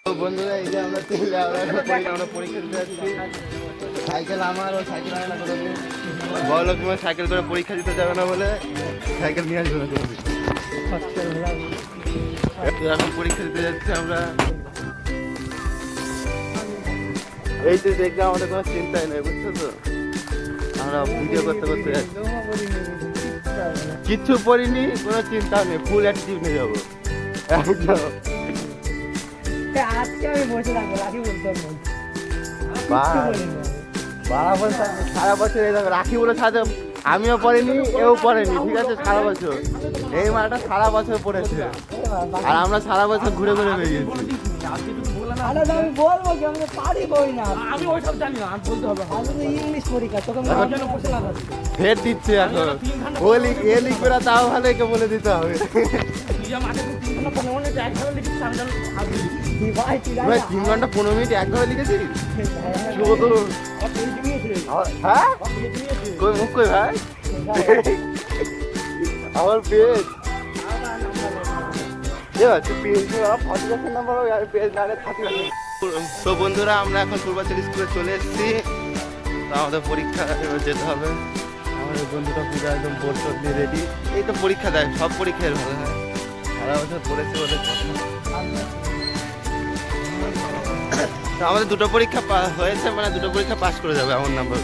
বন্ধুরা এই যে আমরা পরীক্ষা দিতে যাচ্ছি। সাইকেল আমার ও সাইকেল আনে না কোনো দিন। বড় লোক সাইকেল করে পরীক্ষা দিতে যাবে না বলে সাইকেল নিয়ে আসবে না কোনো দিন। এখন পরীক্ষা দিতে যাচ্ছি আমরা। এই যে দেখলে আমাদের কোনো চিন্তাই নেই, বুঝছো তো? আমরা ভিডিও করতে করতে যাচ্ছি, কিচ্ছু পড়িনি, কোনো চিন্তা নেই, ফুল অ্যাক্টিভ নিয়ে যাবো একদম। আজকে আমি বসে থাকবো, রাখি বলতে সারা বছর এই রাখি বলে সাথে আমিও পড়িনি, এও পড়েনি, ঠিক আছে? সারা বছর এই মালটা সারা বছর পড়েছে, আর আমরা সারা বছর ঘুরে ঘুরে বেরিয়েছি। আমি বলবো কি আমি পারি বই না, আমি ওইসব জানি না, বলতে হবে আমি ইংলিশ পরীক্ষা তোকে ফের দিচ্ছে এখন। ও এ লিখবে না তাও ভালো, একে বলে দিতে হবে। 3 ঘন্টা 15 মিনিট একভাবে লিখেছি। হ্যাঁ কই মুখ কই ভাই আমার পেজ তো বন্ধুরা আমরা এখন পূর্বাচল স্কুলে চলে এসেছি। তো আমাদের পরীক্ষা এবার যেতে হবে। আমাদের বন্ধুটা পুরো একদম বোর্ড টোর্ড নিয়ে রেডি। এই তো পরীক্ষা দেয়, সব পরীক্ষায় ভালো হয়, সারা বছর পড়েছে বলে কথা। তো আমাদের দুটো পরীক্ষা হয়েছে, মানে দুটো পরীক্ষা পাস করে যাবে এমন নাম্বার।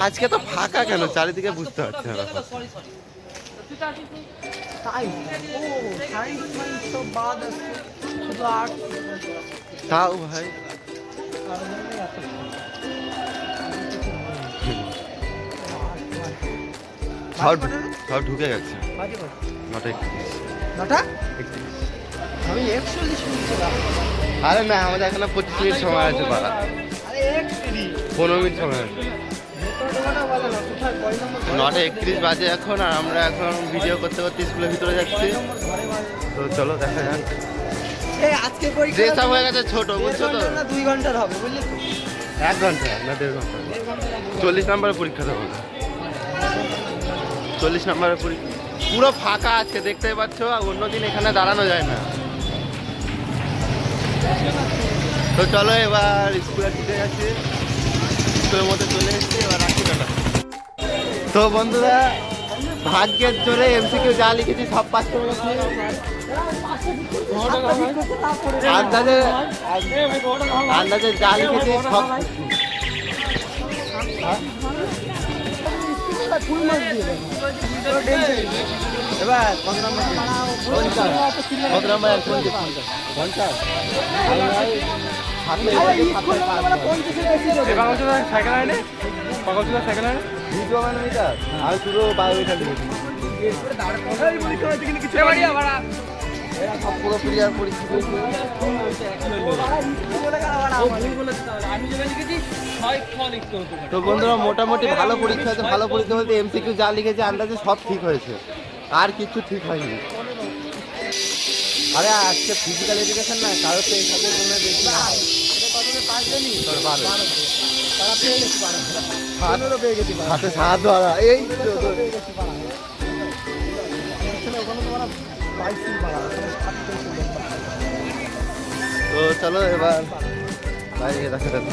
আজকে তো ফাঁকা কেন চারিদিকে, বুঝতে পারছি না। তাও ভাই সব ঢুকে গেছে। 9:31। আমি 41 আরে না, আমাদের এখনো 25 মিনিট সময় আছে। 15 মিনিট সময় আছে। 9:31 বাজে এখন, আর আমরা এখন ভিডিও করতে করতে স্কুলের ভিতরে যাচ্ছি। তো চলো দেখা যাক। আজকে ড্রেস আপ হয়ে গেছে ছোট, বুঝছো তো? 2 ঘন্টার হবে, বুঝলি তো? 1 ঘন্টা না 1.5 ঘন্টা। 40 নম্বরের পরীক্ষা দেবো। 40 নম্বরের পরীক্ষা পুরো ফাঁকা আজকে, দেখতেই পাচ্ছ। অন্যদিন এখানে দাঁড়ানো যায় না। তো চলো এবার স্কুলে ঢুকে গেছি, স্কুলের মধ্যে চলে এসেছি। এবার রাখি বেলা। তো বন্ধুরা ভাগ্যের জোরে এমসিকিউ যা লিখেছি সব পাস করে গেছি। আন্দাজে যা লিখেছি সব। এবার কত নাম্বার? 50। সাইকেল আনে ভিডিও মিটার আর পুরো বায়োমিটার লিখেছি। সব পুরো ক্লিয়ার পরীক্ষা দিয়েছি। তো বন্ধুরা মোটামুটি ভালো পরীক্ষা হয়েছে। ভালো পরীক্ষা বলতে এমসিকিউ যা লিখেছে আন্দাজে সব ঠিক হয়েছে, আর কিছু ঠিক হয়নি। আরে আজকে ফিজিক্যাল এডুকেশন না, কারোর তো এই সাবজেক্ট মনে বেশি না। হাতে সাত ধরা এই তো চলো এবার বাইরে দেখা যাবে।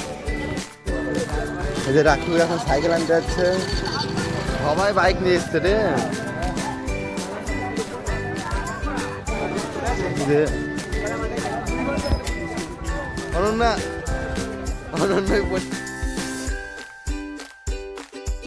এই যে রাখি এখন সাইকেল আনতে যাচ্ছে, সবাই বাইক নিয়ে এসছে রে। অনন্যা